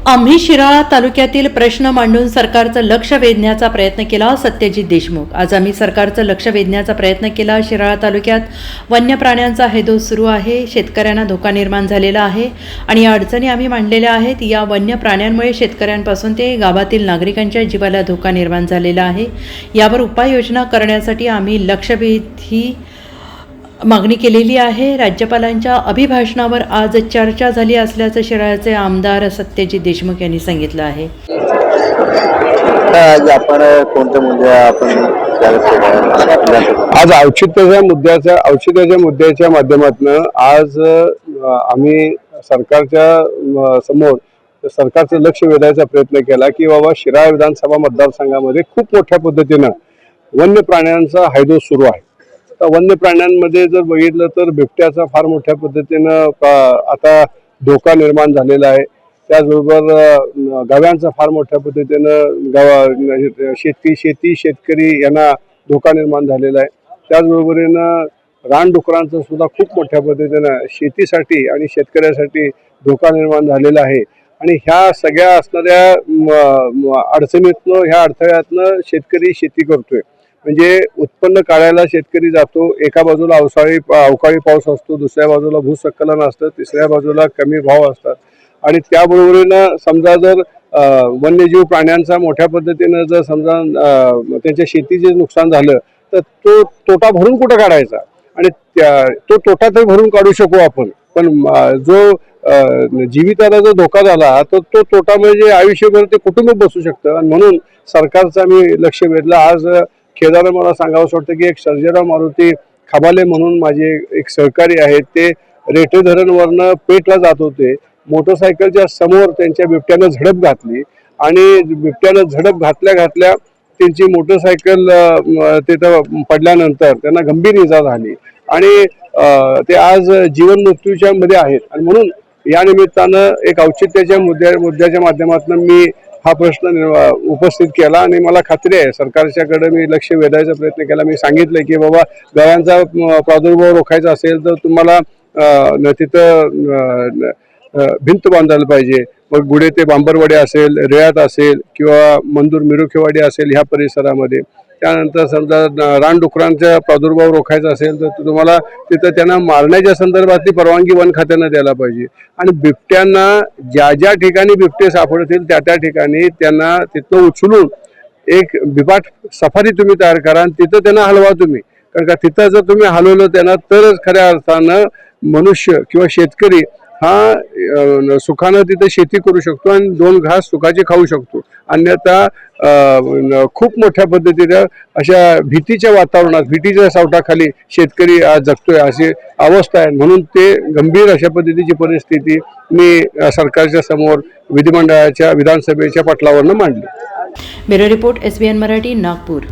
आम्ही शिराळा तालुक्यातील प्रश्न मांडून सरकारचं लक्ष वेधण्याचा प्रयत्न केला. सत्यजित देशमुख. आज आम्ही सरकारचं लक्ष वेधण्याचा प्रयत्न केला. शिराळा तालुक्यात वन्य प्राण्यांचा हैदोस सुरू आहे. शेतकऱ्यांना धोका निर्माण झालेला आहे आणि या अडचणी आम्ही मांडलेल्या आहेत. या वन्य प्राण्यांमुळे शेतकऱ्यांपासून ते गावातील नागरिकांच्या जीवाला धोका निर्माण झालेला आहे. यावर उपाययोजना करण्यासाठी आम्ही लक्षवेध ही मागणी केलेली आहे. राज्यपालांच्या अभिभाषणावर आज चर्चा झाली असल्याचं शिराळ्याचे आमदार सत्यजित देशमुख यांनी सांगितलं आहे. आज आपण कोणत्या मुद्दे आपण आज औचित्याच्या मुद्द्याच्या माध्यमातून आज आम्ही सरकारच्या समोर सरकारचं लक्ष वेधायचा प्रयत्न केला की बाबा शिराळा विधानसभा मतदारसंघामध्ये खूप मोठ्या पद्धतीनं वन्य प्राण्यांचा हैदोस सुरू आहे. वन्य प्राण्यांमध्ये जर बघितलं तर बिबट्याचा फार मोठ्या पद्धतीनं आता धोका निर्माण झालेला आहे. त्याचबरोबर गव्यांचा फार मोठ्या पद्धतीनं शेतकरी यांना धोका निर्माण झालेला आहे. त्याचबरोबरीनं रानडुकरांचा सुद्धा खूप मोठ्या पद्धतीनं शेतीसाठी आणि शेतकऱ्यासाठी धोका निर्माण झालेला आहे. आणि ह्या सगळ्या असणाऱ्या अडचणीतनं ह्या अडथळ्यातनं शेतकरी शेती करतोय. म्हणजे उत्पन्न काढायला शेतकरी जातो. एका बाजूला अवकाळी पाऊस असतो, दुसऱ्या बाजूला भूस्खलन असतं, तिसऱ्या बाजूला कमी भाव असतात. आणि त्याबरोबरीनं समजा जर वन्यजीव प्राण्यांचा मोठ्या पद्धतीनं जर समजा त्यांच्या शेतीचे नुकसान झालं तर तो तोटा भरून कुठं काढायचा आणि तो तोटा तर भरून काढू शकू आपण, पण जो जीविताला जर धोका झाला तर तो तोटा म्हणजे आयुष्यभर ते कुटुंब बसू शकतं. आणि म्हणून सरकारचं आम्ही लक्ष वेधलं. आज खेदानं मला सांगावंसं वाटतं की एक सर्जेराव मारुती खबाले म्हणून माझे एक सहकारी आहेत, ते रेटे धरणवरनं पेटला जात होते. मोटरसायकलच्या समोर त्यांच्या बिबट्यानं झडप घातली आणि बिबट्यानं झडप घातल्या त्यांची मोटरसायकल तिथं पडल्यानंतर त्यांना गंभीर इजा झाली आणि ते आज जीवन मृत्यूच्या मध्ये आहेत. आणि म्हणून या निमित्तानं एक औचित्याच्या मुद्द्याच्या माध्यमातून मी हा प्रश्न उपस्थित केला आणि मला खात्री आहे सरकारच्याकडे मी लक्ष वेधायचा प्रयत्न केला. मी सांगितलं की बाबा गव्यांचा प्रादुर्भाव रोखायचा असेल तर तुम्हाला तिथं भिंत बांधायला पाहिजे. मग गुढे ते बांबरवाडी असेल, रेयात असेल किंवा मंदूर मिरुखेवाडी असेल ह्या परिसरामध्ये. त्यानंतर समजा रानडुकरांचा प्रादुर्भाव रोखायचा असेल तर तुम्हाला तिथं त्यांना मारण्याच्या संदर्भातली परवानगी वन खात्यानं द्यायला पाहिजे. आणि बिबट्यांना ज्या ठिकाणी बिबटे सापडतील त्या ठिकाणी त्यांना तिथं उचलून एक बिबाट सफारी तुम्ही तयार करा आणि तिथं त्यांना हलवा तुम्ही. कारण का तिथं जर तुम्ही हलवलं त्यांना तरच खऱ्या अर्थानं मनुष्य किंवा शेतकरी हा सुखानं तिथं शेती करू शकतो आणि दोन घास सुखाचे खाऊ शकतो. अन्यथा खूप मोठ्या पद्धतीनं अशा भीतीच्या वातावरणात भीतीच्या सावटाखाली शेतकरी आज जगतोय अशी अवस्था आहे. म्हणून ते गंभीर अशा पद्धतीची परिस्थिती मी सरकारच्या समोर विधानसभेच्या पटलावरनं मांडली. Bureau report SBN Marathi, Nagpur.